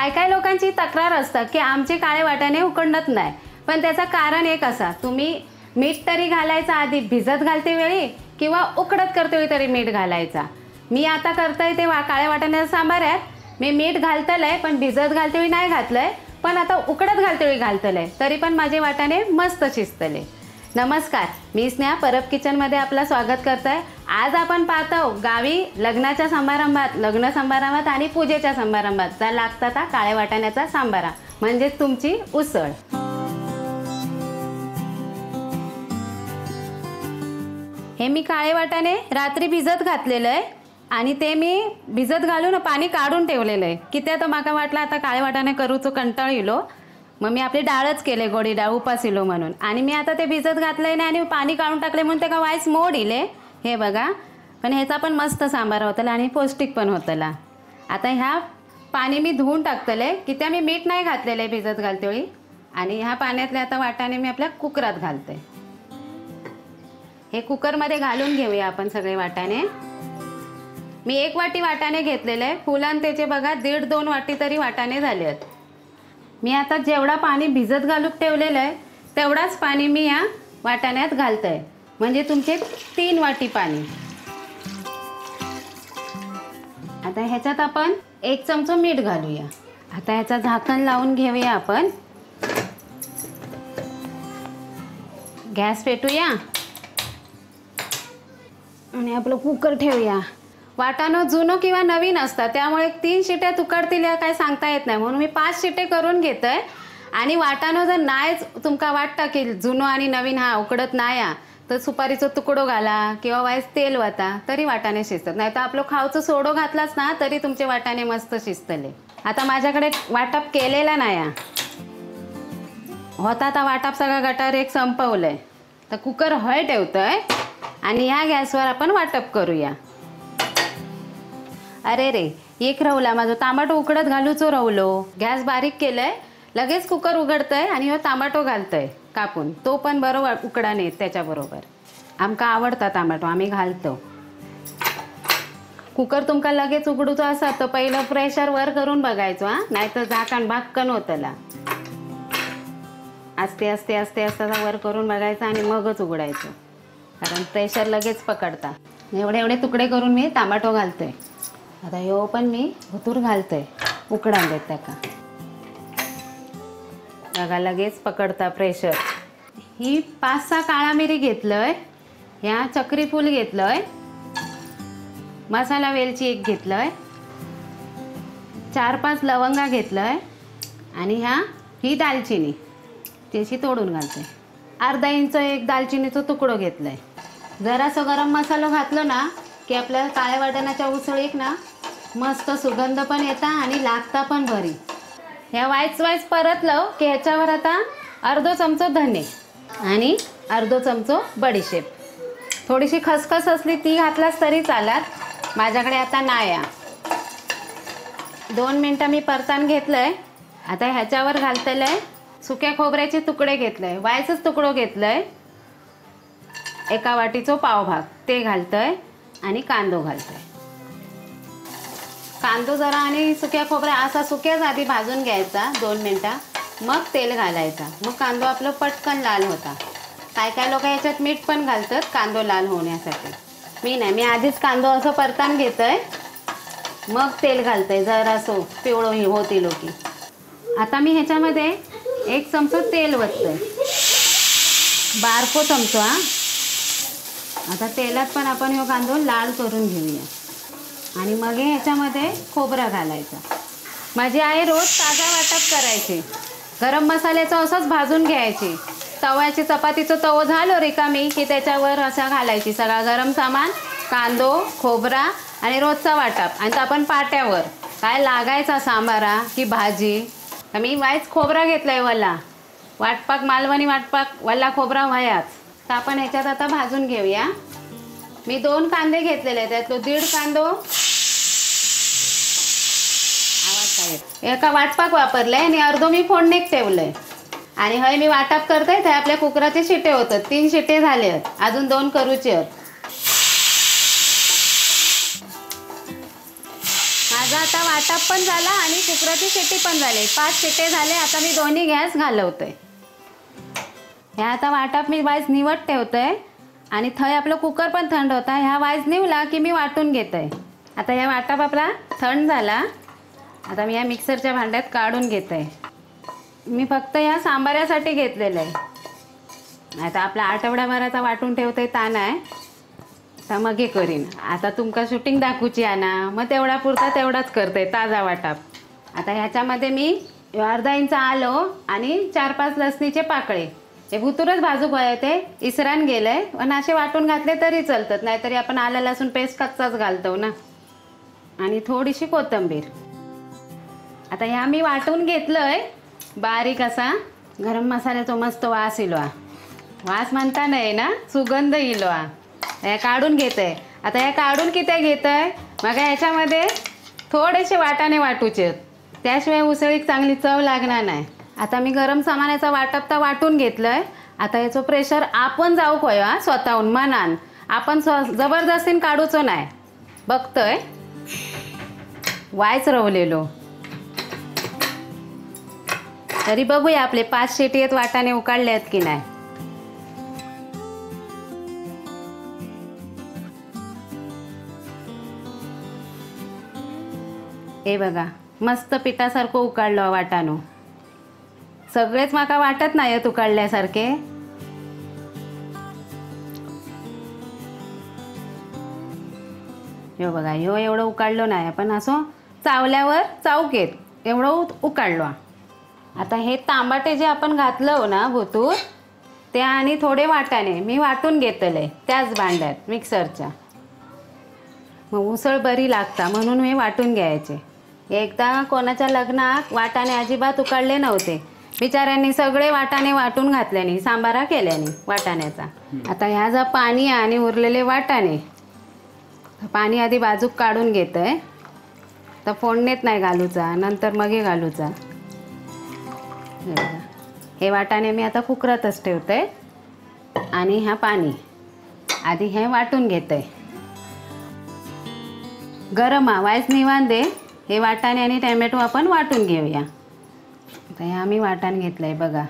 काय काय लोकांची तक्रार असतं की आमचे काळे वाटाणे उकडत नाही, पण त्याचं कारण एक असा, तुम्ही मीठ तरी घालायचा आधी भिजत घालते वेळी किंवा उकडत करते वेळी तरी मीठ घालायचा। मी आता करतोय ते काळे वाटाण्याचा सांबार आहे, मी मीठ घालतलंय पण भिजत घालते वेळी नाही घातलंय, पण आता उकडत घालते वेळी घालतलंय, तरी पण माझे वाटाणे मस्त शिजतले। नमस्कार, मी स्नेहा परब किचनमध्ये आपलं स्वागत करते। आज आपण पाहतो गावी लग्नाच्या समारंभात, लग्न समारंभात आणि पूजेच्या समारंभात जा लागतात काळे वाटाण्याचा सांबारा, म्हणजे तुमची उसळ। हे मी काळे वाटाणे रात्री भिजत घातलेलं आहे आणि ते मी भिजत घालून पाणी काढून ठेवलेलं आहे। किती तर माका वाटलं आता काळे वाटाणे करूचो कंटाळ येलो, मग मी आपली डाळच केले, गोडी डाळ उपास येलो म्हणून, आणि मी आता ते भिजत घातलंय ना आणि पाणी काढून टाकले म्हणून त्याला वाईस मोड इले। हे बघा, पण ह्याचा पण मस्त सांबार होतला आणि पौष्टिक पण होतला। आता ह्या पाणी मी धुवून टाकतले, की त्या मी मीठ नाही घातलेलं आहे भिजत घालते वेळी, आणि ह्या पाण्यातले आता वाटाणे मी आपल्या कुकरात घालते। हे कुकरमध्ये घालून घेऊया आपण सगळे वाटाणे। मी 1 वाटी वाटाणे घेतलेले आहे, फुलान त्याचे बघा 1.5-2 वाटी तरी वाटाणे झाले आहेत। मी आता जेवढा पाणी भिजत घालून ठेवलेलं आहे तेवढाच पाणी मी या वाटाण्यात घालते, म्हणजे तुमचे 3 वाटी पाणी। आता ह्याच्यात आपण 1 चमचा मीठ घालूया। आता ह्याचा झाकण लावून घेऊया आपण, गॅस पेटूया आणि आपलं कुकर ठेवूया। वाटाणं जुनं किंवा नवीन असतात, त्यामुळे 3 शिट्या उकडतील काय सांगता येत नाही, म्हणून मी 5 शिट्टे करून घेतोय। आणि वाटाणं जर नाहीच तुमका वाटतं की जुनं आणि नवीन हा उकडत नाही, तर सुपारीचं तुकडो घाला किंवा वाईस तेल वता तरी वाटाणे शिजतात, नाही तर आपलं खावचं सोडो घातलाच ना तरी तुमचे वाटाणे मस्त शिजतले। आता माझ्याकडे वाटप केलेला नाही होता, आता वाटप सगळा गटार एक संपवलंय, तर कुकर हय ठेवतोय आणि ह्या गॅसवर आपण वाटप करूया। अरे रे, एक रवला माझं टमाटो उकडत घालूचो रवलो, गॅस बारीक केलंय, लगेच कुकर उघडतंय आणि हो टमाटो घालतंय कापून, तो पण बरोबर उकडा नेत त्याच्याबरोबर। आमका आवडता टमाटो, आम्ही घालतो। कुकर तुमका लगेच उघडूचो असा तर पहिलं प्रेशर वर करून बघायचो, नाहीतर झाकण भाक्कन होतला। आस्ते आस्ते आस्ते आस्ते वर करून बघायचं आणि मगच उघडायचं, कारण प्रेशर लगेच पकडता। एवढे एवढे तुकडे करून मी टमाटो घालतोय। आता ह्यो पण मी भुतूर घालतोय, उकडा देत त्याका, बघा लगेच पकडता प्रेशर। ही 5-6 काळा मिरी घेतलंय, ह्या चक्री फूल घेतलंय, मसाला वेलची 1 घेतलंय, 4-5 लवंगा घेतलंय, आणि ही दालचिनी त्याची तोडून घालते। अर्धा इंच एक दालचिनीचा तुकडो घेतलाय। जरासं गरम मसाला घातलो ना की आपल्या काळ्या वाटाण्याच्या उसळीक ना मस्त सुगंध पण येता आणि लागता पण भरी। ह्या वाईच परतलं की ह्याच्यावर आता अर्धो चमचो धने आणि अर्धो चमचो बडीशेप, थोडीशी खसखस असली ती घातलास तरी चालत, माझ्याकडे आता नाही। 2 मिनटं मी परतान घेतलंय। आता ह्याच्यावर घालतलंय सुक्या खोबऱ्याचे तुकडे घेतलंय, वायचंच तुकडो घेतलंय, 1 वाटीचो पावभाग ते घालतोय, आणि कांदो घालतोय। कांदो जरा आणि सुक्या खोबऱ्या असा सुक्याच आधी भाजून घ्यायचा 2 मिनटं, मग तेल घालायचा, मग कांदो आपलं पटकन लाल होता। काय काय लोक याच्यात मीठ पण घालतात कांदो लाल होण्यासाठी, मी नाही, मी आधीच कांदो असं परतान घेतोय मग तेल घालतोय, जरासं पिवळो होती लोकी। आता मी ह्याच्यामध्ये 1 चमचो तेल वततोय, बारको चमचो। आता तेलात पण आपण ह्यो कांदो लाल करून घेऊया, आणि मग ह्याच्यामध्ये खोबरा घालायचा। माझी आई रोज ताजा वाटप करायची, गरम मसाल्याचं असंच भाजून घ्यायची, तव्याची चपातीचं तवो झालो रिकामी की त्याच्यावर असा घालायची सगळा गरम सामान, कांदो खोबरा आणि रोजचा वाटप, आणि आपण पाट्यावर काय लागायचा सांबारा की भाजी। मी वाईच खोबरा घेतलाय वल्ला, वाटपाक मालवणी वाटपाक वल्ला खोबरा व्हायाच, तर आपण ह्याच्यात आता भाजून घेऊया। मी 2 कांदे घेतलेले आहेत, त्यातलो 1.5 कांदो एका वाटपाक वापरलंय आणि अर्धो मी फोडणीक ठेवलंय, आणि हय मी वाटप करते ते आपल्या कुकराचे शिट्टे होतात, 3 शिट्टे झाले आहेत, अजून 2 करूचे आहेत। माझा आता वाटप पण झाला आणि कुकराची शिट्टी पण झाली, 5 शिट्टे झाले. आता मी दोन्ही गॅस घालवते. ह्या आता वाटप मी वायस निवड ठेवतोय आणि थंय आपलं कुकर पण थंड होता. ह्या वायस निवला की मी वाटून घेतोय. आता ह्या वाटप आपला थंड झाला. आता मी या मिक्सरच्या भांड्यात काढून घेतोय. मी फक्त या सांबारासाठी घेतलेलं आहे. आता आपला आठवड्याभराचा वाटून ठेवतोय ताण आहे तर मग हे करीन. आता तुमका शूटिंग दाखवूची आहे ना, मग तेवढा पुरता तेवढाच करते ताजा वाटप. आता ह्याच्यामध्ये मी अर्धा इंच आलं आणि 4-5 लसणीचे पाकळे हे भुतूरच भाजू ते इसरान गेलंय. पण असे वाटून घातले तरी चालतात, नाहीतरी आपण आलं लसूण पेस्ट कच्चाच घालतो ना. आणि थोडीशी कोथिंबीर. आता ह्या मी वाटून घेतलंय बारीक असा. गरम मसाल्याचा मस्त वास इलो. वास म्हणता नाही ना, सुगंध इलो. हे काढून घेते. आता हे काढून किती घेतंय मग ह्याच्यामध्ये थोडेसे वाटाणे वाटूचे, त्याशिवाय उसळीक चांगली चव लागणार नाही. आता मी गरम सामानाचा वाटप तर वाटून घेतलंय. आता याचं प्रेशर आपण जाऊ कोया स्वतःहून मनान, आपण जबरदस्तीन काढूचो नाही. बघतोय वायच रवलेलो तरी बघूया आपले 5 शिट्टीत वाटाणे उकाळले आहेत की नाही. हे बघा मस्त पिठासारखं उकाळलं वाटाणं. सगळेच माका वाटत नाही उकाळल्यासारखे. ह्यो बघा ह्यो एवढं उकाळलो नाही, पण असं चावल्यावर चावकेत एवढं उकाळलो. आता हे तांबाटे जे आपण घातलं ना भुतूर ते आणि थोडे वाटाणे मी वाटून घेतले त्याच भांड्यात मिक्सरच्या. मग उसळ बरी लागता म्हणून मी वाटून घ्यायचे. एकदा कोणाच्या लग्नात वाटाणे अजिबात उकाळले नव्हते. बिचाऱ्यांनी सगळे वाटाणे वाटून घातल्याने सांबारा केल्याने वाटाण्याचा. आता ह्या जा पाणी आणि उरलेले वाटाणे पाणी आधी बाजूक काढून घेतोय. तर फोडणीत नाही घालूचा, नंतर मग हे घालूचा. हे वाटाणे मी आता कुकरातच ठेवते आणि ह्या पाणी आधी हे वाटून घेते. गरम वायस निवान दे. हे वाटाणे आणि टॅमॅटो आपण वाटून घेऊया. आता हे आम्ही वाटण घेतलंय बघा,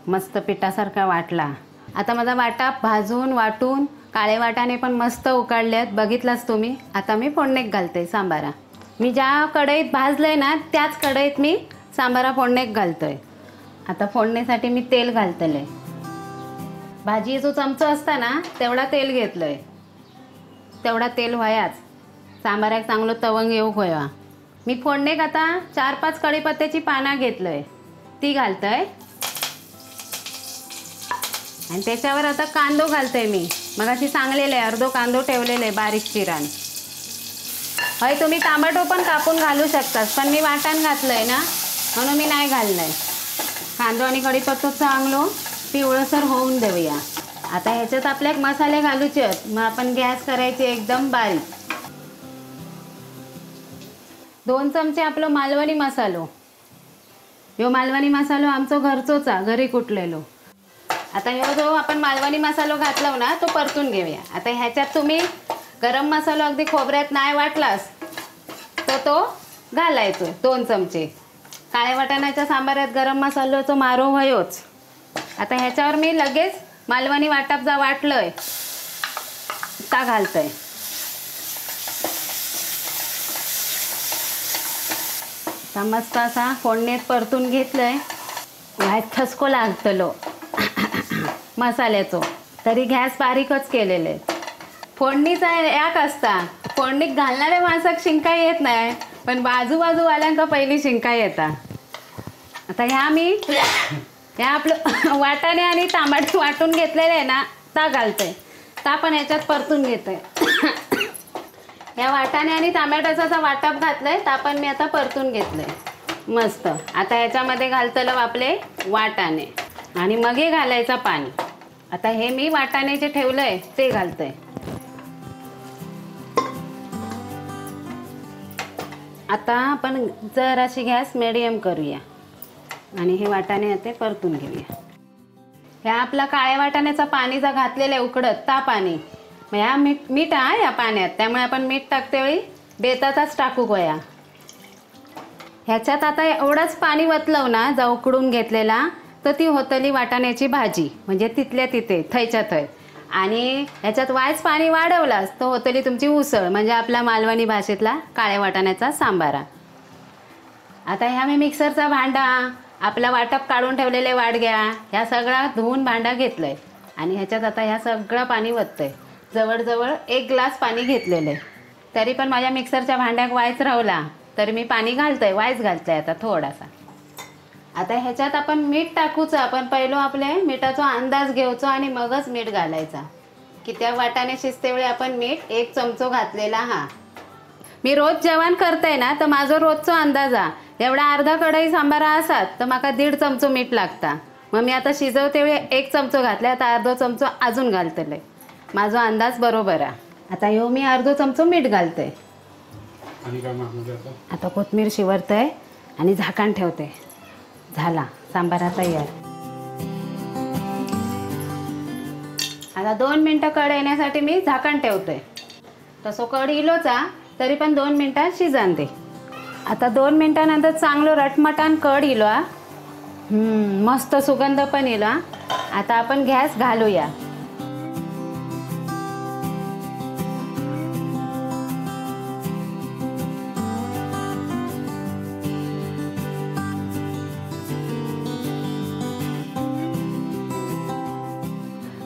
मस्त पिठासारखा वाटला. आता माझा वाटा भाजून वाटून काळे वाटाणे पण मस्त उकाळलेत बघितलाच तुम्ही. आता मी फोडणीत घालते सांबारा. मी ज्या कढईत भाजलंय ना त्याच कढईत मी सांबारा फोडणीत घालतोय. आता फोडणीसाठी मी तेल घालतले. भाजी जो चमचा असता ना तेवढा तेल घेतलंय. तेवढा तेल व्हायाच सांबाराक चांगलं तवंग येऊ व्हावा. मी फोडणीत आता 4-5 कढीपत्त्याची पानं घेतलंय ती घालतोय. आणि त्याच्यावर आता कांदो घालतोय मी. मग अशी चांगलेलं आहे अर्धो कांदो ठेवलेलं आहे बारीक चिरान. होय तुम्ही टमाटो पण कापून घालू शकतात, पण मी वाटण घातलंय ना म्हणून मी नाही घाललंय. कांदो आणि कढीपत्ता चांगलो पिवळसर होऊन देऊया. आता ह्याच्यात आपले मसाले घालूचे आहेत. मग आपण गॅस करायची एकदम बारीक. 2 चमचे आपलं मालवणी मसालो. ह्यो मालवणी मसालो आमचो घरचोच घरी कुटलेलो. आता ह्यो जो आपण मालवणी मसालो घातला ना तो परतून घेऊया. आता ह्याच्यात तुम्ही गरम मसालो अगदी खोबऱ्यात नाही वाटलास तर तो घालायचो 2 चमचे. काळ्या वाटाण्याच्या सांबारात गरम मसाल्याचा मारो होयोच. आता ह्याच्यावर मी लगेच मालवणी वाटप जा वाटलंय ता घालतोय. आता मस्त असा फोडणीत परतून घेतलंय. वाईट ठसको लागतलो मसाल्याचो तरी गॅस बारीकच केलेले. फोडणीचा एक असता फोडणीत घालणाऱ्या माणसाक शिंका येत नाही, पण बाजूवाल्यांका पहिली शिंका येता. आता ह्या आपलं वाटाणे आणि टमाटे वाटून घेतलेले आहे ना ता घालतोय. ता पण ह्याच्यात परतून घेतोय. ह्या वाटाणे आणि टमाट्याचा वाटप घातलंय ता पण मी आता परतून घेतलंय मस्त. आता ह्याच्यामध्ये घालतलं आपले वाटाणे आणि मग हे घालायचं पाणी. आता हे मी वाटाणे जे ठेवलंय ते घालतोय. आता आपण जराशी गॅस मिडियम करूया आणि हे वाटाणे ते परतून घेऊया. ह्या आपला काळ्या वाटाण्याचा पाणी जर घातलेलं आहे उकडत ता पाणी. ह्या मीठ आहे या पाण्यात त्यामुळे आपण मीठ टाकते वेळी बेताचाच टाकू गोया. ह्याच्यात आता एवढंच पाणी वतलं ना जा उकडून घेतलेला, तर ती होतली वाटाण्याची भाजी, म्हणजे तिथल्या तिथे थयच्या थंय. आणि ह्याच्यात वायच पाणी वाढवलास तर होतली तुमची उसळ, म्हणजे आपला मालवणी भाषेतला काळ्या वाटाण्याचा सांबारा. आता ह्या मी मिक्सरचा भांडा, आपला वाटप काढून ठेवलेले वाडग्या, ह्या सगळा धुवून भांडा घेतलं आहे. आणि ह्याच्यात आता ह्या सगळं पाणी वततं आहे. जवळजवळ 1 ग्लास पाणी घेतलेलं आहे. तरी पण माझ्या मिक्सरच्या भांड्यात वायच राहला, तर मी पाणी घालतोय, वायच घालतोय आता थोडासा. आता ह्याच्यात आपण मीठ टाकूचं. आपण पहिलो आपले मिठाचा अंदाज घेऊचो आणि मगच मीठ घालायचा. की त्या वाटाणे शिजतेवेळी आपण मीठ 1 चमचो घातलेला हा. मी रोज जेवण करते ना, तर माझा रोजचा अंदाज हा. एवढा अर्धा कढई सांबारा असात तर माका 1.5 चमचो मीठ लागता. मग मी आता शिजवते वेळी 1 चमचो घातले, आता अर्धो चमचो अजून घालतले. माझा अंदाज बरोबर आहे. आता ह्यो मी अर्धो चमचो मीठ घालते. आता कोथिंबीर शिवरते आणि झाकण ठेवते. झाला सांबारा तयार. आता 2 मिनटं कढ येण्यासाठी मी झाकण ठेवते. तसो कढ इलोचा तरी पण 2 मिनटात शिजन दे. आता 2 मिनटानंतर चांगलं रटमटान कढ इलो. मस्त सुगंध पण इलो. आता आपण गॅस घालूया.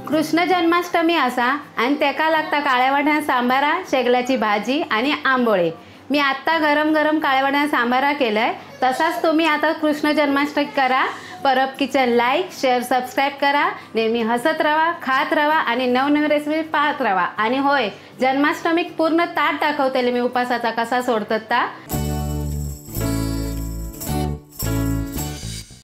कृष्ण जन्माष्टमी असा आणि त्याका लागता काळ्या वाटाणा सांबारा, शेगलाची भाजी आणि आंबोळे. मी आत्ता गरम गरम काळ्या वाटाणा सांबारा केलाय. तसाच तुम्ही आता कृष्ण जन्माष्टमी करा. Parab kitchen like, share, subscribe करा. नेहमी हसत राहा, खात राहा आणि नवनवीन रेसिपी पाहत राहा. आणि होय, जन्माष्टमीक पूर्ण ताट दाखवतेले मी उपासाचा कसा सोडतात ता.